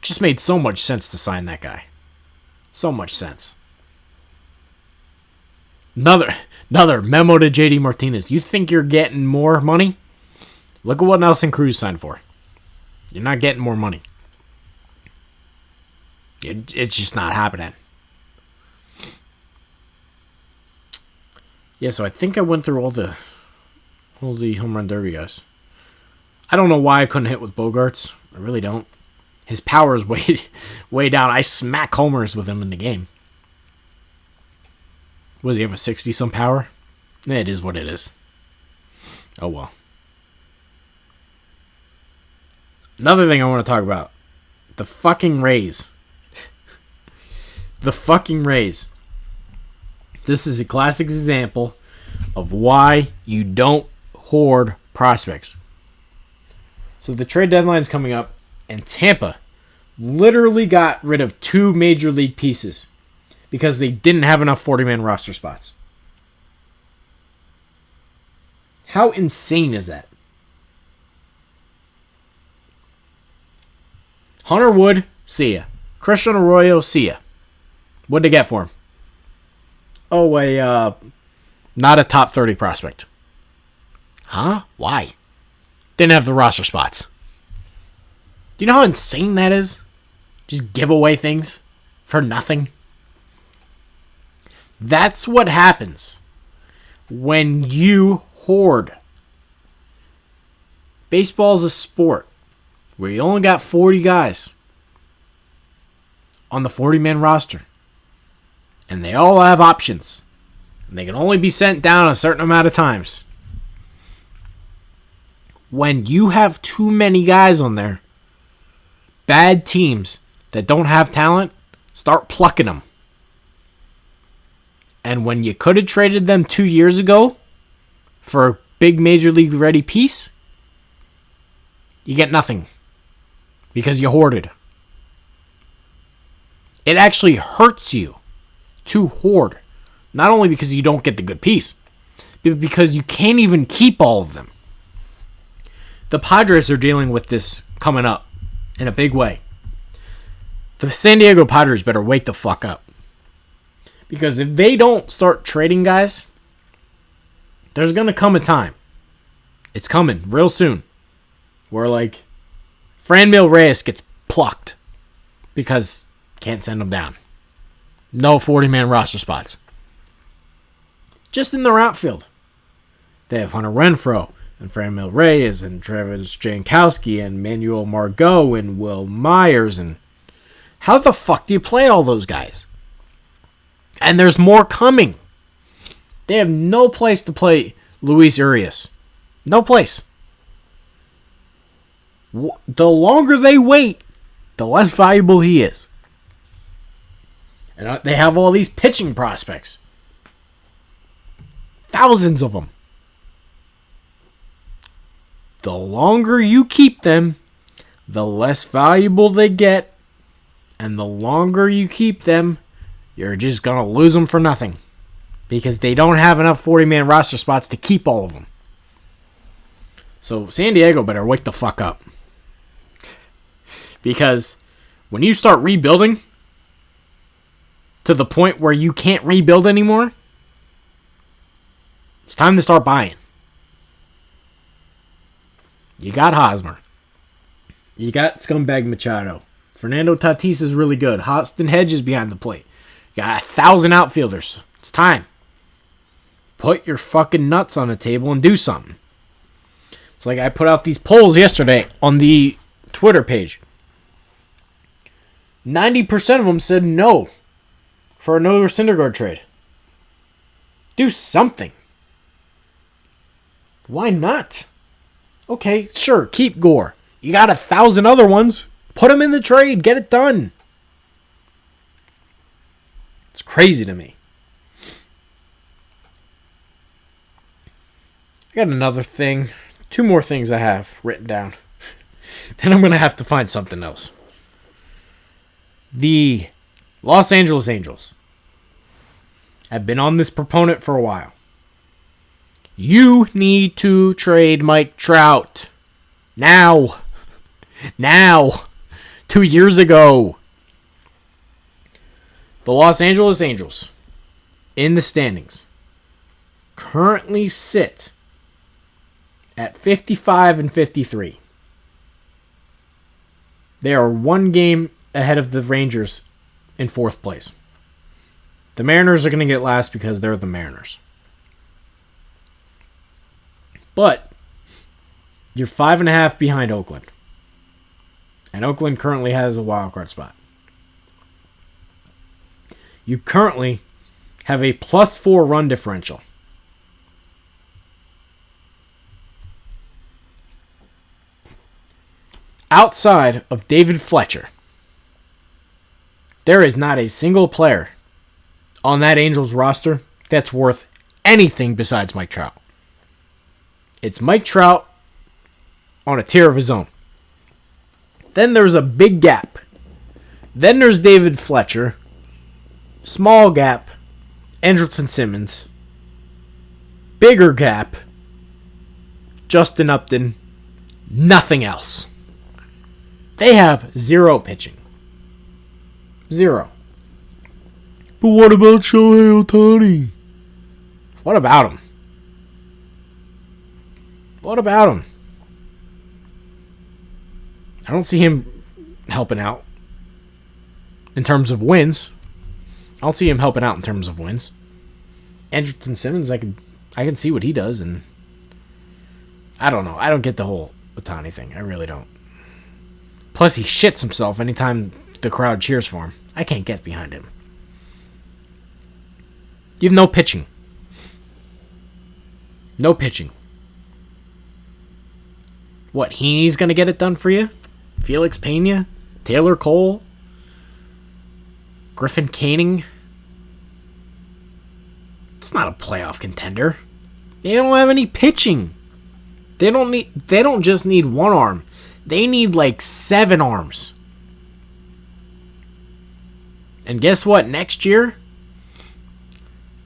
Just made so much sense to sign that guy. So much sense. Another memo to JD Martinez. You think you're getting more money? Look at what Nelson Cruz signed for. You're not getting more money. It's just not happening. Yeah, so I think I went through all the home run derby guys. I don't know why I couldn't hit with Bogarts. I really don't. His power is way down. I smack homers with him in the game. Does he have a 60-some power? It is what it is. Oh, well. Another thing I want to talk about. The fucking Rays. The fucking Rays. This is a classic example of why you don't hoard prospects. So the trade deadline is coming up, and Tampa literally got rid of 2 major league pieces because they didn't have enough 40-man roster spots. How insane is that? Hunter Wood, see ya. Christian Arroyo, see ya. What'd they get for him? Oh, not a top 30 prospect. Huh? Why? Didn't have the roster spots. Do you know how insane that is? Just give away things for nothing. That's what happens when you hoard. Baseball's a sport where you only got 40 guys on the 40-man roster. And they all have options. And they can only be sent down a certain amount of times. When you have too many guys on there, bad teams that don't have talent start plucking them. And when you could have traded them 2 years ago for a big major league ready piece, you get nothing because you hoarded. It actually hurts you to hoard, not only because you don't get the good piece, but because you can't even keep all of them. The Padres are dealing with this coming up in a big way. The San Diego Padres better wake the fuck up. Because if they don't start trading guys, there's going to come a time. It's coming real soon. Where, like, Franmil Reyes gets plucked because can't send him down. No 40-man roster spots. Just in their outfield. They have Hunter Renfroe and Franmil Reyes and Travis Jankowski and Manuel Margot and Will Myers. And how the fuck do you play all those guys? And there's more coming. They have no place to play Luis Urias. No place. The longer they wait, the less valuable he is. And they have all these pitching prospects. Thousands of them. The longer you keep them, the less valuable they get. And the longer you keep them, you're just going to lose them for nothing. Because they don't have enough 40-man roster spots to keep all of them. So San Diego better wake the fuck up. Because when you start rebuilding to the point where you can't rebuild anymore, it's time to start buying. You got Hosmer. You got Scumbag Machado. Fernando Tatis is really good. Austin Hedges behind the plate. You got 1,000 outfielders. It's time. Put your fucking nuts on the table and do something. It's like I put out these polls yesterday on the Twitter page. 90% of them said no for another Syndergaard trade. Do something. Why not? Okay, sure, keep Gore. You got 1,000 other ones. Put them in the trade. Get it done. It's crazy to me. I got another thing. 2 more things I have written down. Then I'm going to have to find something else. The Los Angeles Angels have been on this proponent for a while. You need to trade Mike Trout. Now. 2 years ago. The Los Angeles Angels, in the standings, currently sit at 55 and 53. They are 1 game ahead of the Rangers in 4th place. The Mariners are going to get last because they're the Mariners. But you're 5.5 behind Oakland. And Oakland currently has a wild card spot. You currently have a +4 run differential. Outside of David Fletcher, there is not a single player on that Angels roster that's worth anything besides Mike Trout. It's Mike Trout on a tier of his own. Then there's a big gap. Then there's David Fletcher. Small gap. Andrelton Simmons. Bigger gap. Justin Upton. Nothing else. They have 0 pitching. 0. But what about Shohei Ohtani? What about him? What about him? I don't see him helping out in terms of wins. I don't see him helping out in terms of wins. Andrelton Simmons, I can see what he does, and I don't know. I don't get the whole Ohtani thing. I really don't. Plus, he shits himself anytime the crowd cheers for him. I can't get behind him. You have no pitching. No pitching. What, Heaney's going to get it done for you? Felix Pena? Taylor Cole? Griffin Canning? It's not a playoff contender. They don't have any pitching. They don't just need 1 arm. They need like 7 arms. And guess what? Next year,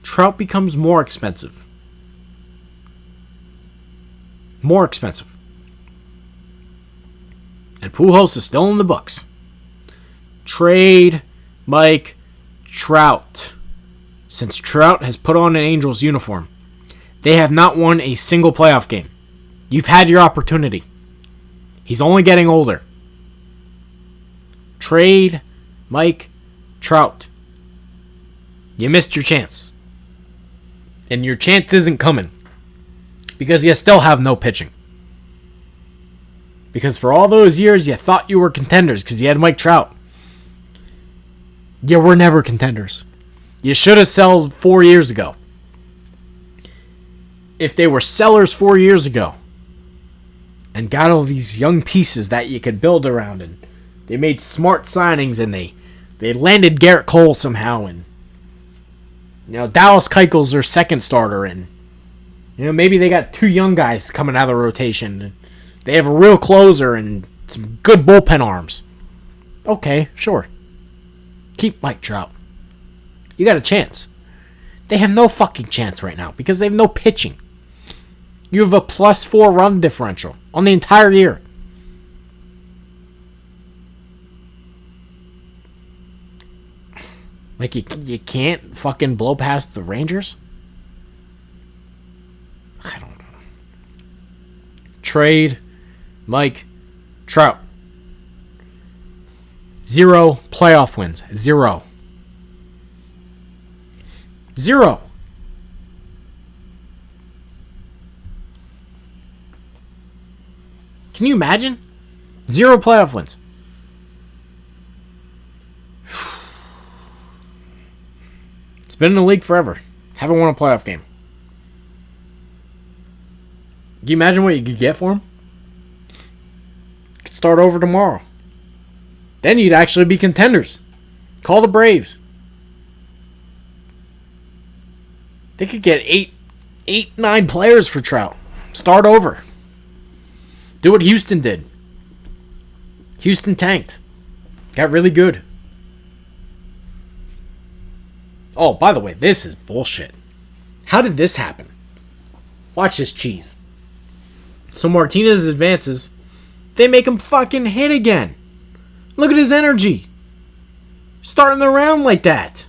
Trout becomes more expensive. More expensive. And Pujols is still in the books. Trade Mike Trout. Since Trout has put on an Angels uniform, they have not won a single playoff game. You've had your opportunity. He's only getting older. Trade Mike Trout. You missed your chance. And your chance isn't coming. Because you still have no pitching. Because for all those years you thought you were contenders because you had Mike Trout. You were never contenders. You should have sold 4 years ago. If they were sellers 4 years ago and got all these young pieces that you could build around, and they made smart signings, and they landed Garrett Cole somehow, and Dallas Keuchel's their second starter, and maybe they got 2 young guys coming out of the rotation. They have a real closer and some good bullpen arms. Okay, sure. Keep Mike Trout. You got a chance. They have no fucking chance right now because they have no pitching. You have a +4 run differential on the entire year. Like, you can't fucking blow past the Rangers? I don't know. Trade Mike Trout. 0 playoff wins. 0. Can you imagine? 0 playoff wins. It's been in the league forever. Haven't won a playoff game. Can you imagine what you could get for him? Could start over tomorrow. Then you'd actually be contenders. Call the Braves. They could get 9 players for Trout. Start over. Do what Houston did. Houston tanked. Got really good. Oh, by the way, this is bullshit. How did this happen? Watch this cheese. So Martinez advances. They make him fucking hit again. Look at his energy. Starting the round like that.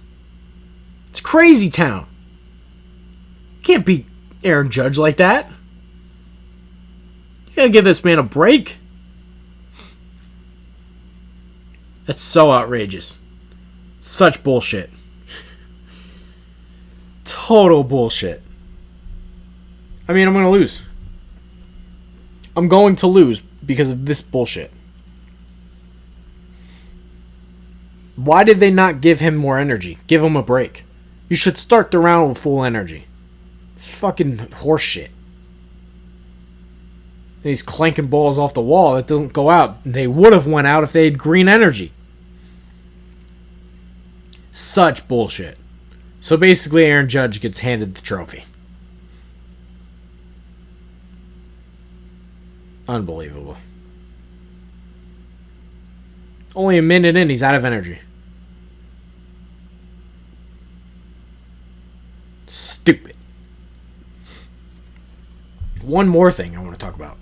It's crazy town. Can't beat Aaron Judge like that. You gotta give this man a break. That's so outrageous. Such bullshit. Total bullshit. I mean, I'm gonna lose. I'm going to lose because of this bullshit. Why did they not give him more energy? Give him a break. You should start the round with full energy. It's fucking horseshit. He's clanking balls off the wall that don't go out. They would have went out if they had green energy. Such bullshit. So basically, Aaron Judge gets handed the trophy. Unbelievable. Only a minute in, he's out of energy. Stupid. One more thing I want to talk about.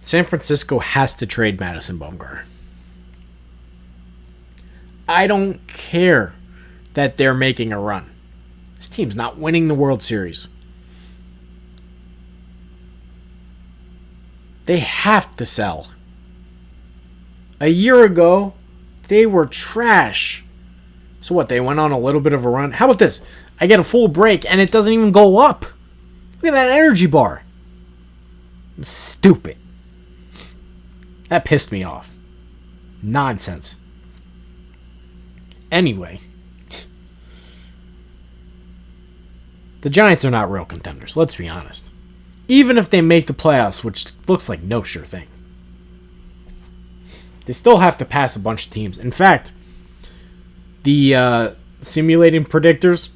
San Francisco has to trade Madison Bumgarner. I don't care that they're making a run. This team's not winning the World Series. They have to sell. A year ago, they were trash. So what, they went on a little bit of a run? How about this? I get a full break and it doesn't even go up. Look at that energy bar. Stupid. That pissed me off. Nonsense. Anyway. The Giants are not real contenders, let's be honest. Even if they make the playoffs, which looks like no sure thing. They still have to pass a bunch of teams. In fact, the simulating predictors,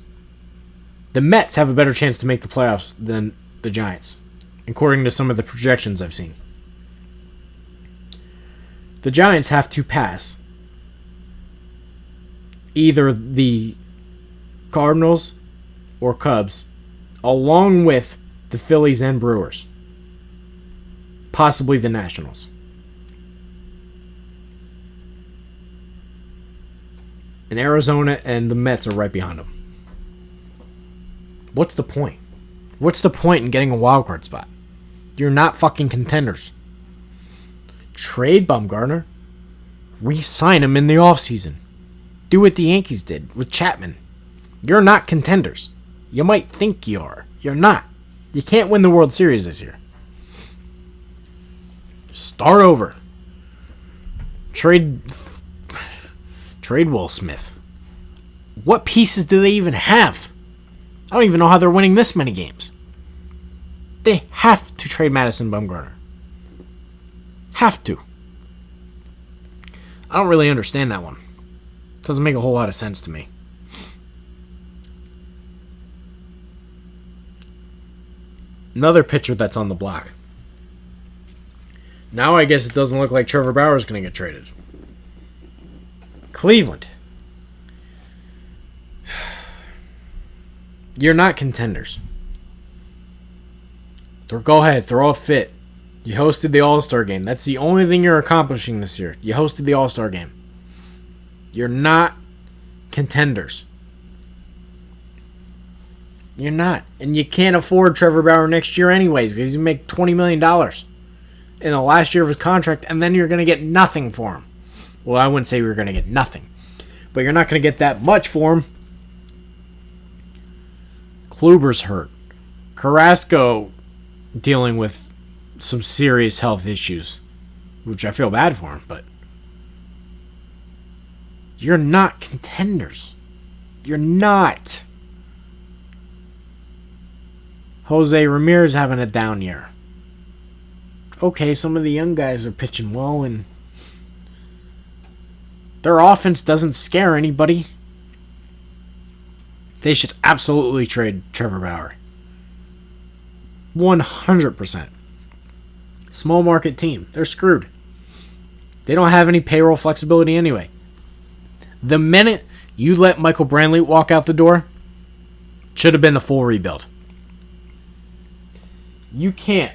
the Mets have a better chance to make the playoffs than the Giants, according to some of the projections I've seen. The Giants have to pass either the Cardinals or Cubs, along with the Phillies and Brewers. Possibly the Nationals. And Arizona and the Mets are right behind them. What's the point? What's the point in getting a wild card spot? You're not fucking contenders. Trade Bumgarner. Re-sign him in the offseason. Do what the Yankees did with Chapman. You're not contenders. You might think you are. You're not. You can't win the World Series this year. Start over. Trade Will Smith. What pieces do they even have? I don't even know how they're winning this many games. They have to trade Madison Bumgarner. Have to. I don't really understand that one. Doesn't make a whole lot of sense to me. Another pitcher that's on the block. Now I guess it doesn't look like Trevor Bauer is going to get traded. Cleveland. You're not contenders. Go ahead, throw a fit. You hosted the All-Star game. That's the only thing you're accomplishing this year. You hosted the All-Star game. You're not contenders. You're not. And you can't afford Trevor Bauer next year anyways because you make $20 million in the last year of his contract, and then you're going to get nothing for him. Well, I wouldn't say we're going to get nothing, but you're not going to get that much for him. Kluber's hurt. Carrasco dealing with some serious health issues, which I feel bad for him, but you're not contenders. You're not. Jose Ramirez having a down year. Okay, some of the young guys are pitching well, and their offense doesn't scare anybody. They should absolutely trade Trevor Bauer. 100%. Small market team. They're screwed. They don't have any payroll flexibility anyway. The minute you let Michael Brantley walk out the door, should have been a full rebuild. You can't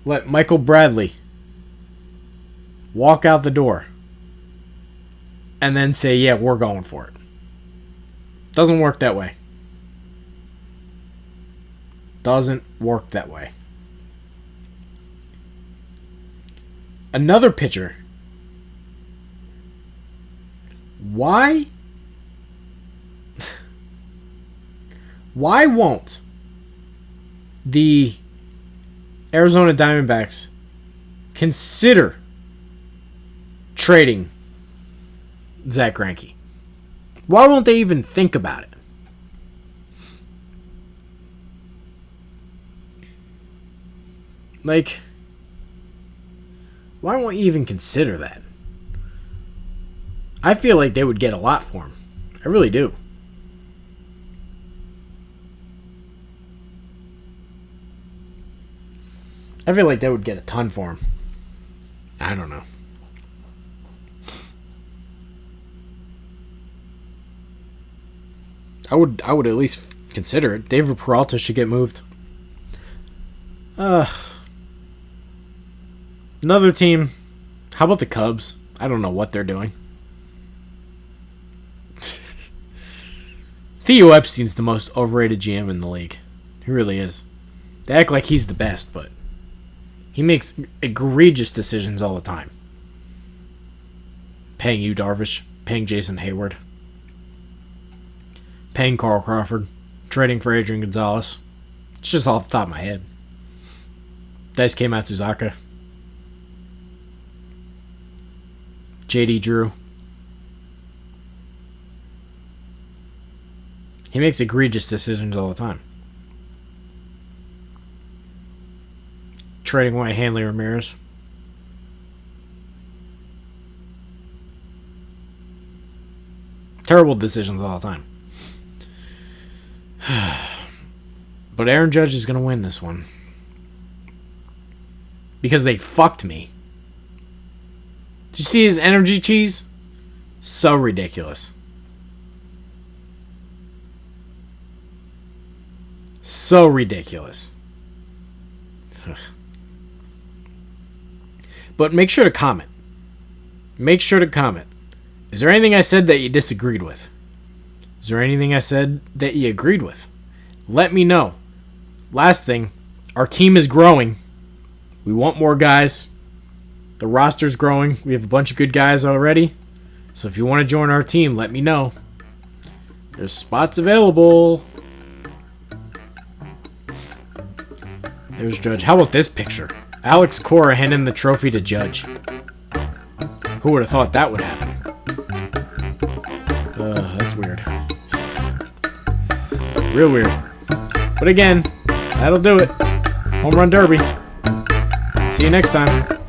let Michael Bradley walk out the door and then say, yeah, we're going for it. Doesn't work that way. Doesn't work that way. Another pitcher. Why won't the Arizona Diamondbacks consider trading Zach Greinke? Why won't they even think about it? Like, why won't you even consider that? I feel like they would get a lot for him. I really do. I feel like they would get a ton for him. I don't know. I would at least consider it. David Peralta should get moved. Another team. How about the Cubs? I don't know what they're doing. Theo Epstein's the most overrated GM in the league. He really is. They act like he's the best, but he makes egregious decisions all the time. Paying Yu Darvish, paying Jason Hayward, paying Carl Crawford, trading for Adrian Gonzalez. It's just off the top of my head. Daisuke Matsuzaka, JD Drew. He makes egregious decisions all the time. Trading away Hanley Ramirez. Terrible decisions all the time. But Aaron Judge is going to win this one. Because they fucked me. Did you see his energy cheese? So ridiculous. So ridiculous. But make sure to comment. Make sure to comment. Is there anything I said that you disagreed with? Is there anything I said that you agreed with? Let me know. Last thing, our team is growing. We want more guys. The roster's growing. We have a bunch of good guys already. So if you want to join our team, let me know. There's spots available. There's Judge. How about this picture? Alex Cora handing the trophy to Judge. Who would have thought that would happen? That's weird. Real weird. But again, that'll do it. Home Run Derby. See you next time.